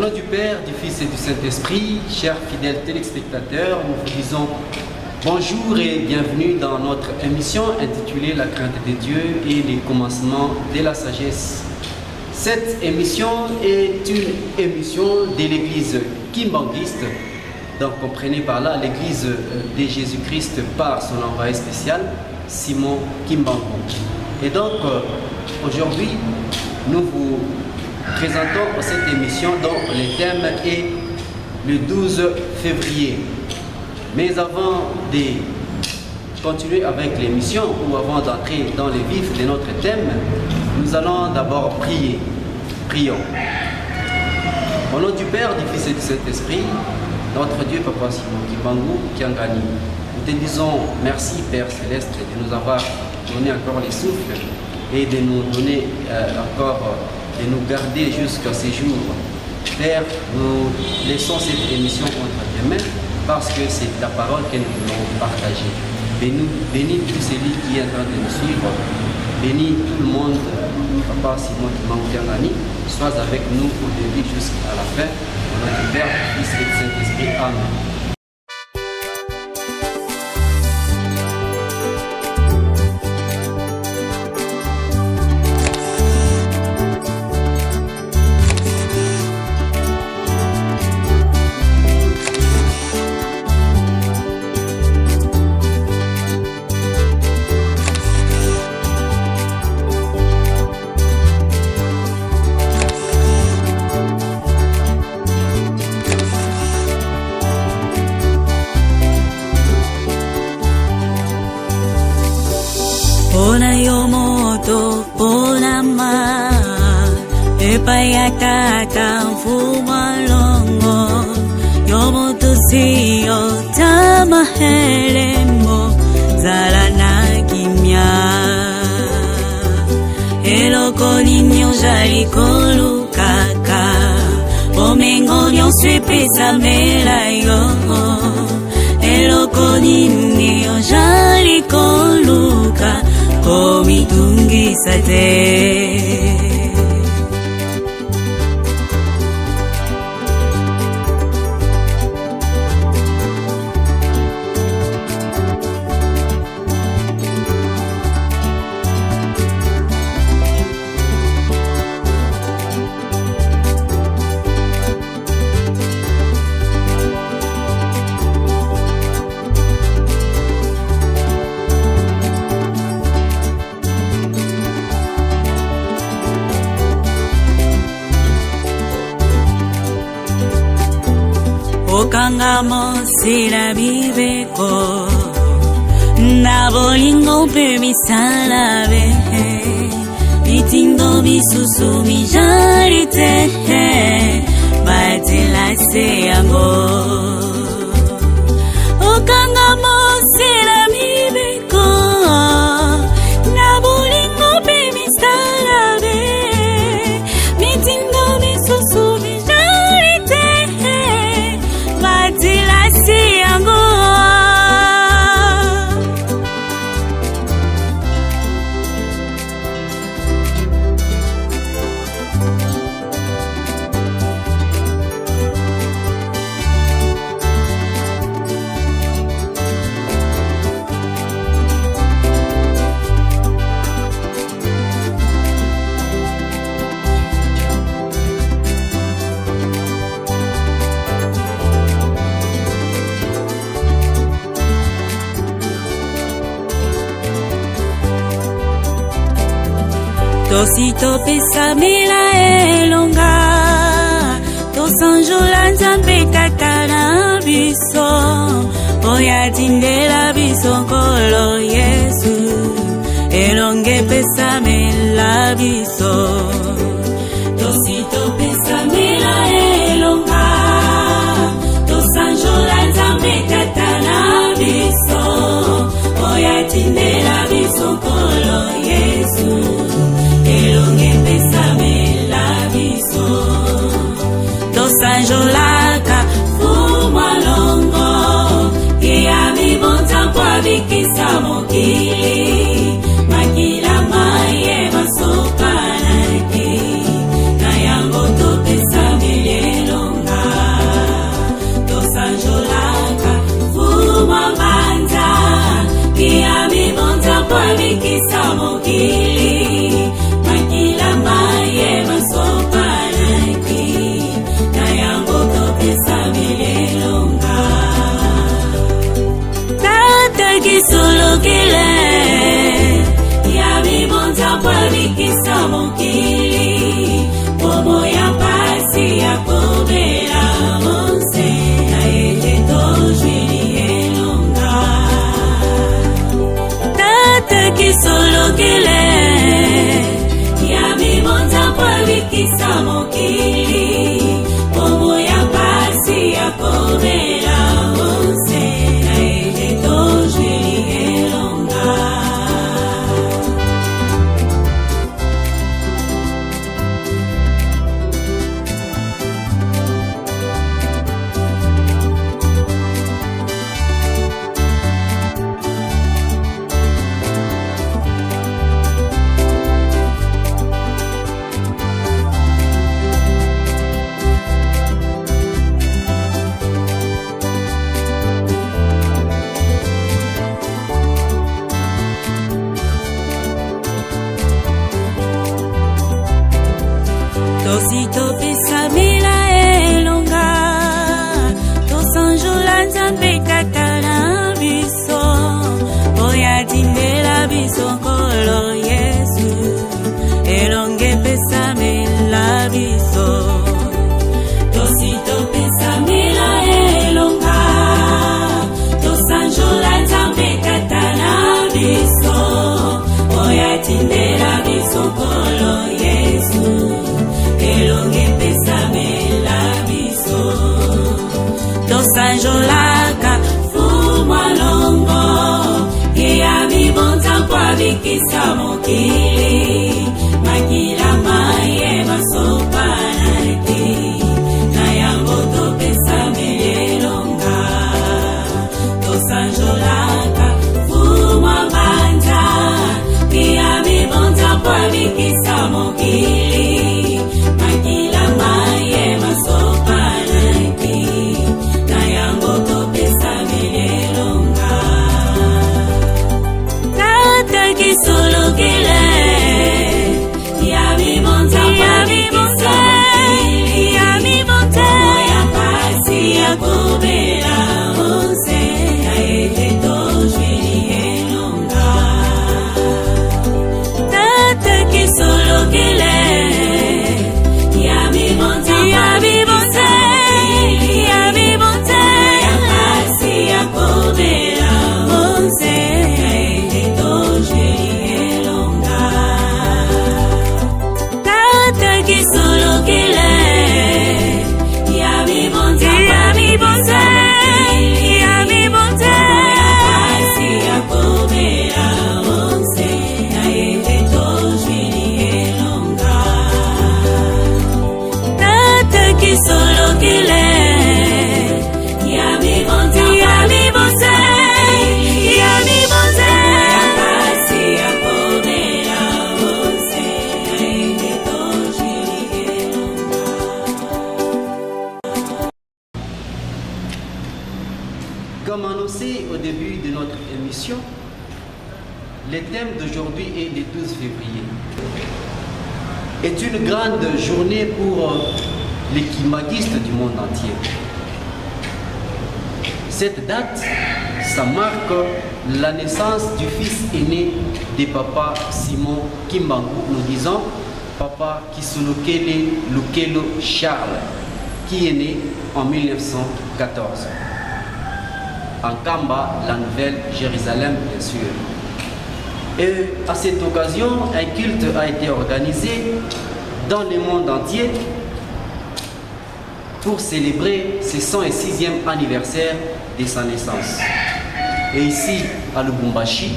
nom du Père, du Fils et du Saint-Esprit, chers fidèles téléspectateurs, nous vous disons bonjour et bienvenue dans notre émission intitulée La crainte de Dieu et les commencements de la sagesse. Cette émission est une émission de l'église kimbanguiste, donc comprenez par là l'église de Jésus-Christ par son envoyé spécial, Simon Kimbangu. Et donc aujourd'hui, nous vous présentons cette émission dont le thème est le 12 février. Mais avant de continuer avec l'émission ou avant d'entrer dans le vif de notre thème, nous allons d'abord prier. Prions. Au nom du Père, du Fils et du Saint-Esprit, notre Dieu Papa Simon Kimbangu Kiangani, nous te disons merci Père Céleste de nous avoir donné encore les souffles et de nous donner encore de nous garder jusqu'à ces jours. Père, nous laissons cette émission entre tes mains parce que c'est ta parole que nous voulons partager. Bénis tout celui qui est en train de nous suivre. Bénis tout le monde. Papa Simon Kimbangu, sois avec nous au début jusqu'à la fin. Au nom du Père, du Fils et du Saint-Esprit. Amen. Tata mfumalongo yomotusio tamahelemo zala na kimya elokolinyo jalikolukaka omengo nyonso epesamelayo elokolinyo jalikoluka komitungisa te. Okangamo sila bibeko na bolingo pe misalabe mitindo bisusu mijarite batela se amor. Okangamo sila bibeko na bolingo pe misalabe mitindo bisusu tosito pesamela elonga tosanjola nzambe tata na biso oya tindela biso nkolo Yesu elonge pesamela biso tosito pesamela elonga tosanjola nzambe tata na biso oya tindela biso nkolo Yesu elonge pesamela biso tosanjolaka fumalongo iya mibonza kwa bikisa mokili makila maye masokanaki na yango topesamela kisulukile yabibonza kwa bikisa mokili bomo ya pasi ya kobela onse na ete tojwili elonga tata kisulukile yabibonza kwa bikisa mokili bomo ya pasi ya kobela onse na ete tojwili elonga. Tosito pesa mila elonga tosanjola nzambe tata na biso oya tindela biso kolo Yesu elonge pesa mila biso tosito pesa mila elonga tosanjola nzambe tata na biso oya tindela biso kolo Yesu elonge pesa mela biso tosanjolaka fumwa longo ya mibonza kwa bikisa mokili makila maye masopanaki na yango topesa melelonga tosanjolaka fumwa banza ya mibonza kwa bikisa mokili makila maye masopanaki na yango topesa melelonga tata kisulukile ya mibonza kwa bikisa mokili ya mibonza ya pasi ya kobela onse na ete tojwili elonga tata kisulukile Comme annoncé au début de notre émission, le thème d'aujourd'hui est le 12 février. C'est une grande journée pour les kimbanguistes du monde entier. Cette date, ça marque la naissance du fils aîné de Papa Simon Kimbangu, nous disons Papa Kisulukele Lukelo Charles, qui est né en 1914. En Kamba, la Nouvelle-Jérusalem, bien sûr. Et à cette occasion, un culte a été organisé dans le monde entier pour célébrer ce 106e anniversaire de sa naissance. Et ici, à Lubumbashi,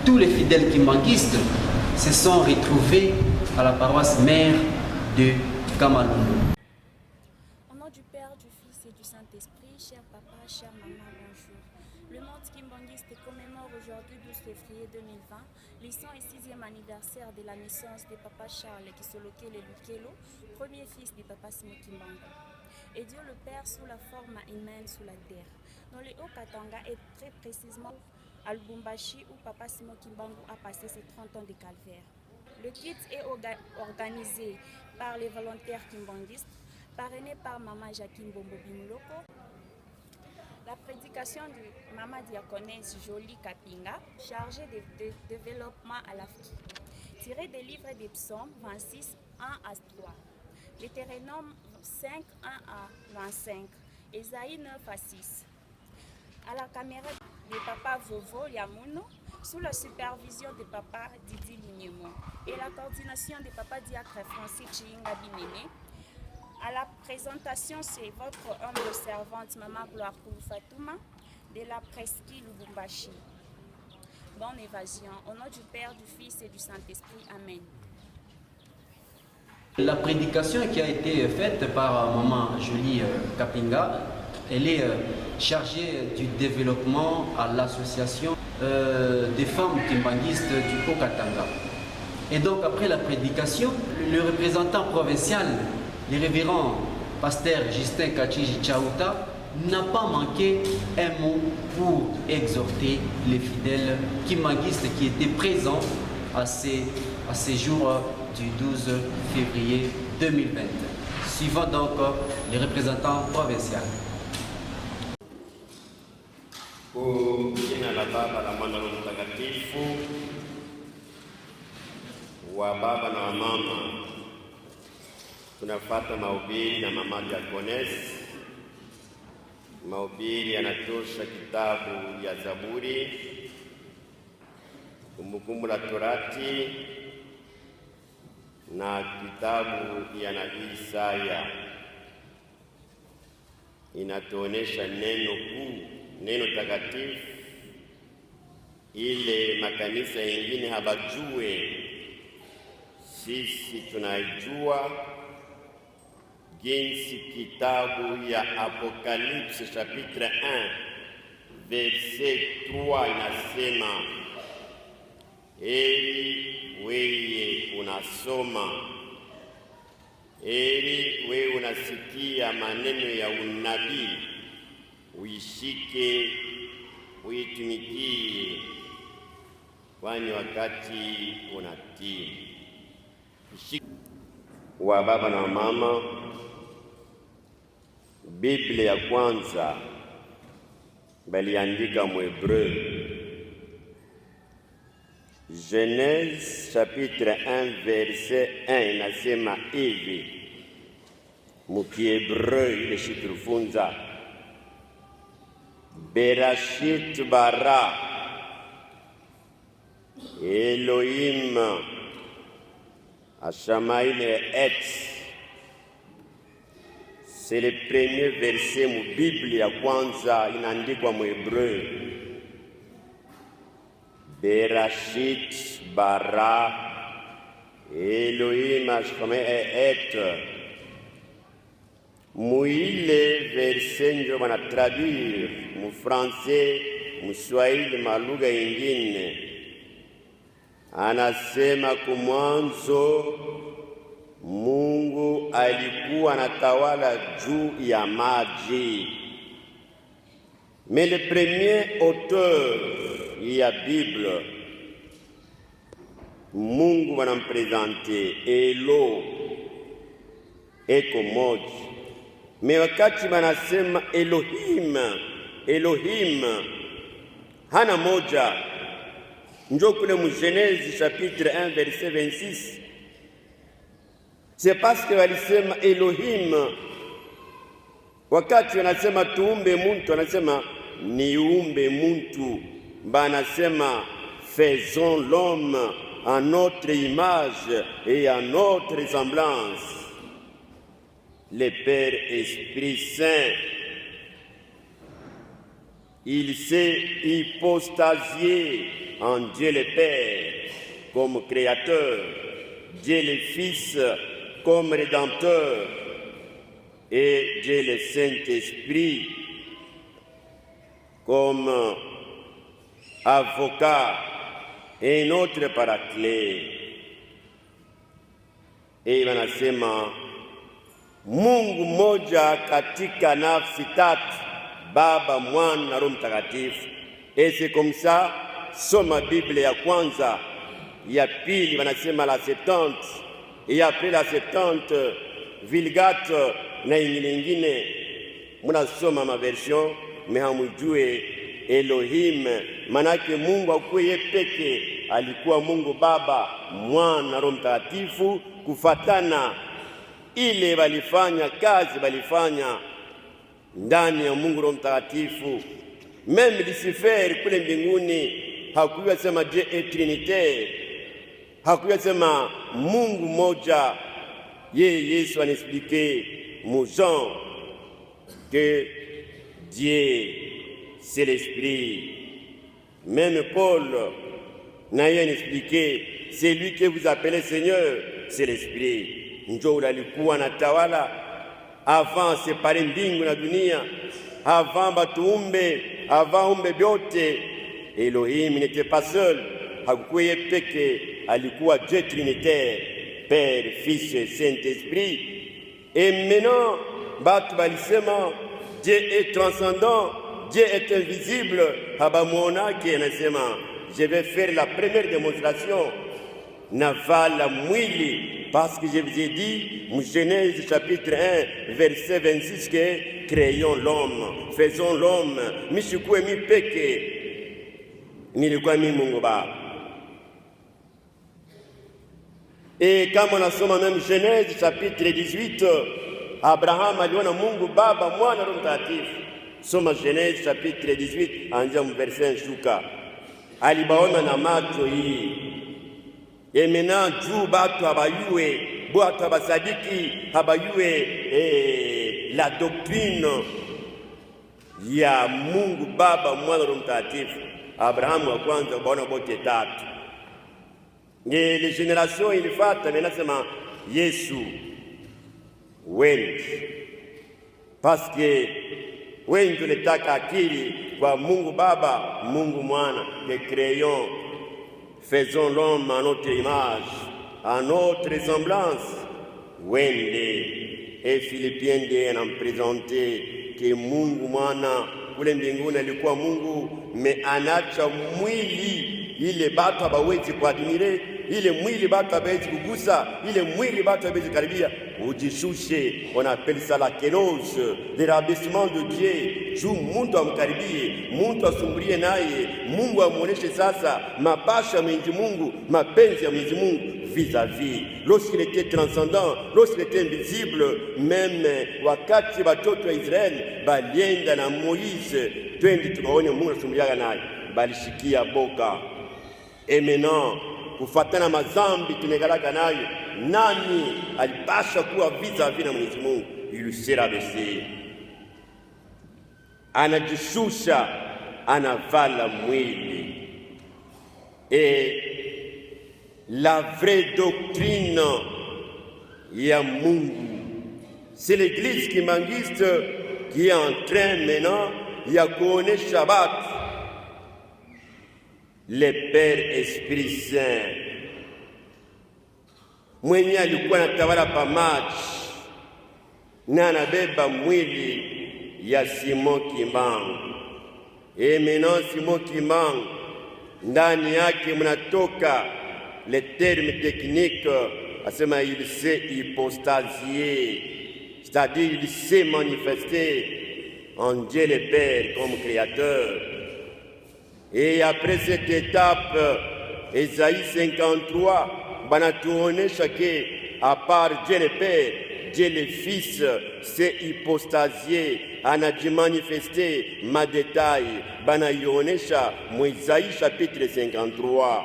tous les fidèles kimbanguistes se sont retrouvés à la paroisse mère de Kamalundu. Au nom du Père, du Fils et du Saint-Esprit, cher papa, chère maman, bonjour. Le monde kimbanguiste commémore aujourd'hui, 12 février 2020, le 106e anniversaire de la naissance de Papa Charles Kisulukele Lukelo, premier fils du Papa Simon Kimbangu. Et Dieu le Père sous la forme humaine sous la terre. Dans le Haut-Katanga et très précisément à Lubumbashi où Papa Simon Kimbangu a passé ses 30 ans de calvaire. Le kit est organisé par les volontaires kimbanguistes, parrainé par Maman Jacqueline Bombo Bimuloko. La prédication de Maman Diaconesse Jolie Kapinga, chargée de développement à l'Afrique, tirée des livres des psaumes 26, 1 à 3, Deutéronome 5, 1 à 25, Ésaïe 9 à 6. À la caméra de Papa Vovo Liamuno, sous la supervision de Papa Didi Lignemo et la coordination de Papa Diacre Francis Chiinga Binene. À la présentation, c'est votre humble servante Maman Gloire Fatouma de la presqu'île Lubumbashi. Bonne évasion. Au nom du Père, du Fils et du Saint-Esprit. Amen. La prédication qui a été faite par Maman Jolie Kapinga, elle est chargée du développement à l'association des femmes kimbanguistes du Haut-Katanga. Et donc après la prédication, le représentant provincial, le révérend pasteur Justin Kachiji Chaouta, n'a pas manqué un mot pour exhorter les fidèles kimbanguistes qui étaient présents à ces jours du 12 février 2020. Suivant donc les représentants provinciaux. Kwa jina la Baba na Mwana na Roho Mtakatifu, wa baba na wa mama, tunafuata mahubiri na Mama Diaconesse. Mahubiri yanatosha kitabu ya Zaburi, Kumbukumbu la Torati na kitabu ya Nabii Isaya. Inatuonesha neno kuu, neno takatifu, ile makanisa yengine habajue, sisi tunaijua. Jinsi kitabu ya Apocalypse chapitre 1 verset 3 inasema, heri wewe unasoma, heri wewe unasikia maneno ya unabii, uishike, uitumikie, kwani wakati unatii. Wa baba na mama, Biblia ya kwanza baliandika Mwebreu. Genèse chapitre 1 verset 1 inasema hivi, mukiebreu ile shitufunza, Berashit bara Elohim Ashamaïl et. C'est le premier verset mu Biblia ya kwanza inaandikwa Mwebreu. Berashit bara Elohim Ashamaïl et. Muile verset ndio wana traduire mu français, mu Swahili, malugha ingine. Anasema kumwanzo Mungu alikuwa anatawala juu ya maji. Mais le premier auteur ya Bible, Mungu wanampresente Elo eko moja. Mais wakati wanasema Elohim, Elohim hana moja. Njo kule mu Genèse chapitre 1 verset 26. C'est parce que walisema Elohim, wakati wanasema tuumbe muntu, wanasema niumbe muntu. Banasema faisons l'homme à notre image et à notre ressemblance. Le Père Esprit Saint, il s'est hypostasié en Dieu le Père comme créateur, Dieu le Fils comme rédempteur et Dieu le Saint-Esprit comme avocat et notre paraclet. Et wanasema Mungu moja katika nafsi tatu, Baba, Mwana na Roho Mtakatifu. Et c'est comme ça, soma Biblia ya kwanza, ya pili wanasema la Septante, et après la Septante, Vulgate na ingine. Munasoma ma version mehamujue Elohim, manake Mungu akuwe yeye peke, alikuwa Mungu Baba, Mwana na Roho Mtakatifu, kufatana ile balifanya kazi balifanya ndani ya Mungu Roho Mtakatifu. Meme Lucifer kule mbinguni hakuwa sema Dieu est trinitaire, hakuwa sema Mungu moja. Yesu anexplique mu Jean que Dieu c'est l'esprit. Même Paul n'a rien expliqué, c'est lui que vous appelez Seigneur, c'est l'esprit. Njo alikuwa na tawala avant separe mbingu na dunia, avant batuumbe, avant umbe vyote. Elohim n'était pas seul, hakuwa yeye peke, alikuwa Dieu trinitaire, Père, Fils et Saint-Esprit. Et maintenant batu balisema Dieu est transcendant, Dieu est invisible. Habamuonake anasema je vais faire la première démonstration navala mwili, parce que je vous ai dit en Genèse chapitre 1 verset 26 que créons l'homme, faisons l'homme. Mishikuwe mi peke, nilikuwa mi Mungu Baba. Et comme on a soma même Genèse chapitre 18, Abraham aliona Mungu Baba, Mwana, Roho Mtakatifu. Soma Genèse chapitre 18 anja verset shuka, alibaona na macho hii. Et maintenant juu batu habayue, batu habasadiki, habayue la doctrine ya Mungu Baba, Mwana, Roho Mtakatifu. Abrahamu wa kwanza baona bote tatu. Et les générations ilifata menasema Yesu wengi, parce que wengi ulitaka akili kwa Mungu Baba, Mungu Mwana, que créons, faisons l'homme à notre image, à notre ressemblance. Wende et Philippiens en présenté que Mungu Mwana kule mbinguni alikuwa Mungu, me anacha mwili ile batu hawezi kuadmire, ile mwili batu hawezi kugusa, ile mwili batu hawezi karibia. Ujishushe, on appelle ça la kénose, le rabaissement de Dieu. Juu Mungu amkaribie, Mungu asumbulie naye, Mungu amuoneshe sasa mapasha Mwenyezi Mungu, mapenzi ya Mwenyezi Mungu vis-à-vis. Lorsqu'il était transcendant, lorsqu'il était invisible, même wakati watoto wa Israeli balienda na Moïse, twende tukaone Mungu asumbulia naye, balishikia boka. Et maintenant, kufatana mazambi tunegalaka nayo, nani alipasha kuwa vis-à-vis na Mwenyezi Mungu? Il s'est rabaissé, anajishusha, anavala mwili. Et la vraie doctrine ya Mungu, c'est l'église kimangiste qui est en train maintenant ya kuonesha batu le Père Esprit Saint mwenye alikuwa anatawala pa maji na anabeba mwili ya Simon Kimbangu. Et maintenant Simon Kimbangu ndani yake mnatoka le terme technique, asema il s'est hypostasié, c'est-à-dire il s'est manifesté en Dieu le Père comme créateur. Et après cette étape, Ésaïe 53 banatuonesha que à part Dieu le Père, Dieu le Fils s'est hypostasié, anajimanifesté ma détail, banayionesha Ésaïe chapitre 53.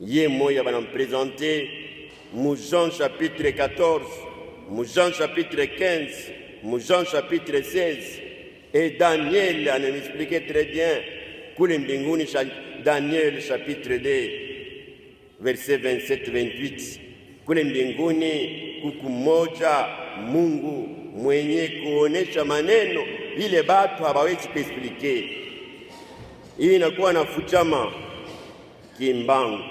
Ye moya banamprésenter mu Jean chapitre 14, mu Jean chapitre 15, mu Jean chapitre 16. Et Daniel en expliqué très bien, kule mbinguni, Daniel chapitre 2, verset 27-28. Kule mbinguni kuku moja Mungu mwenye kuonesha maneno ile batu hawawezi kuexplike. Hii inakuwa na fuchama Kimbangu.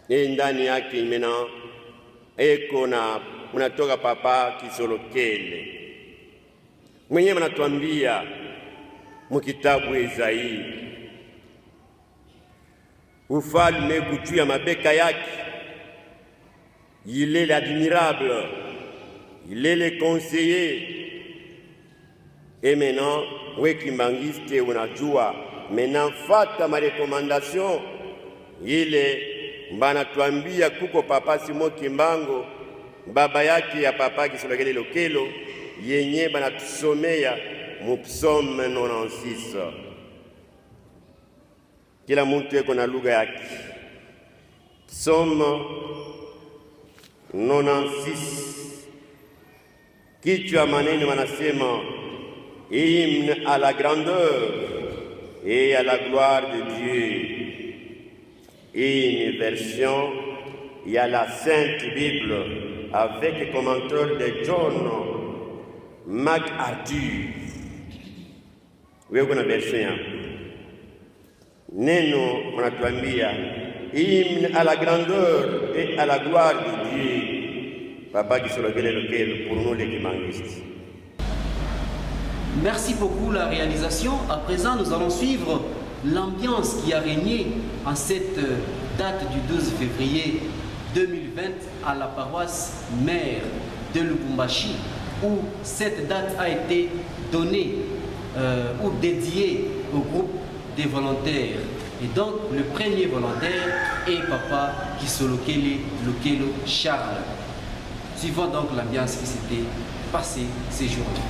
Ndani yake imena eko na unatoka Papa Kisolokele mwenye manatuambia mukitabu Esaii, ufalme kuchu ya mabeka yake, il est l'admirable, il est le conseiller, Et maintenant, we kimbangiste unajua, maintenant fata marekomandasyon ile banatuambia kuko papa Simon Kimbango, baba yake ya papa Kisolokele Lokelo, yenye banatusomea mu Psaume 96. Kila mtu yuko na lugha yake. Psaume 96, kichwa maneno wanasema hymne à la grandeur et à la gloire de Dieu. Une version, il y a la Sainte Bible avec le commentaire de John MacArthur. Wewe kuna version ya neno wanatuambia hymne à la grandeur et à la gloire de Dieu. Papa Kisolokele Lokelo pour nous les kimangistes. Merci beaucoup la réalisation. À présent, nous allons suivre l'ambiance qui a régné en cette date du 12 février 2020 à la paroisse mère de Lubumbashi, où cette date a été donnée ou dédiée au groupe des volontaires. Et donc, le premier volontaire est Papa Kisolokele Lokelo Charles. Suivons donc l'ambiance qui s'était passée ces jours-là.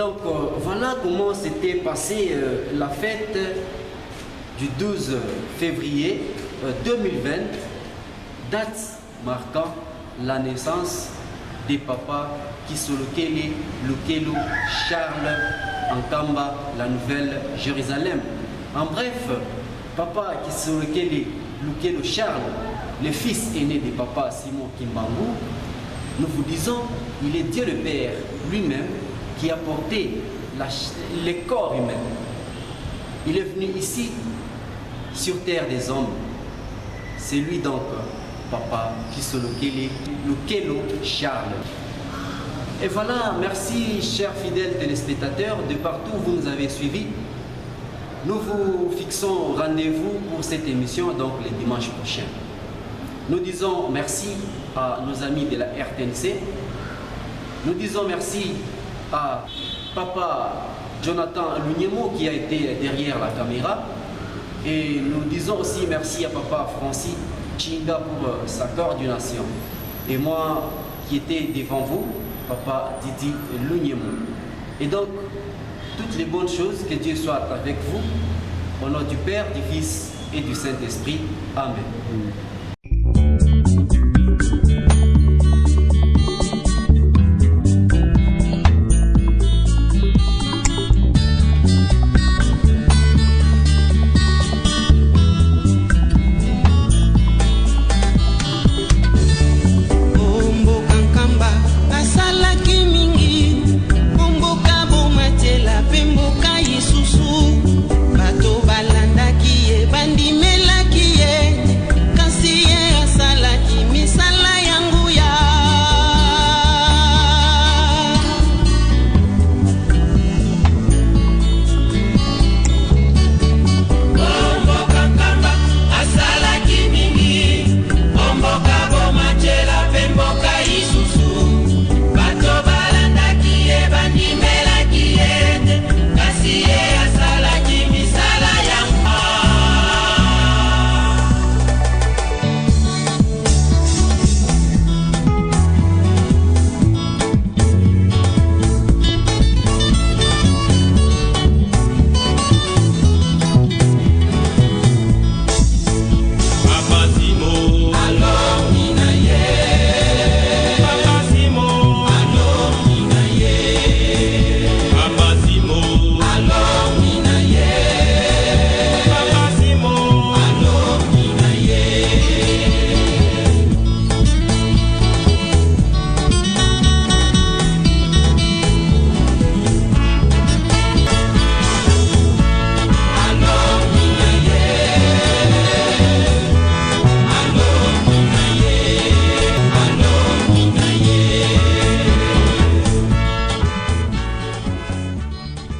donc, voilà comment s'était passée la fête du 12 février 2020, date marquant la naissance des papas Kisolokele Lukelo Charles Ankamba, la Nouvelle-Jérusalem. En bref, papa Kisolokele Lukelo Charles, le fils aîné de papa Simon Kimbangu, nous vous disons, il est Dieu le Père lui-même qui a porté le corps humain. Il est venu ici, sur terre des hommes. C'est lui donc, papa Kisolokele Lukelo Charles. Et voilà, merci chers fidèles téléspectateurs, de partout où vous nous avez suivis. Nous vous fixons rendez-vous pour cette émission, donc le dimanche prochain. Nous disons merci à nos amis de la RTNC. Nous disons merci à papa Jonathan Lunyemo qui a été derrière la caméra. Et nous disons aussi merci à papa Francis Chinga pour sa coordination. Et moi qui étais devant vous, papa Didi Lunyemo. Et donc, toutes les bonnes choses, que Dieu soit avec vous, au nom du Père, du Fils et du Saint-Esprit. Amen.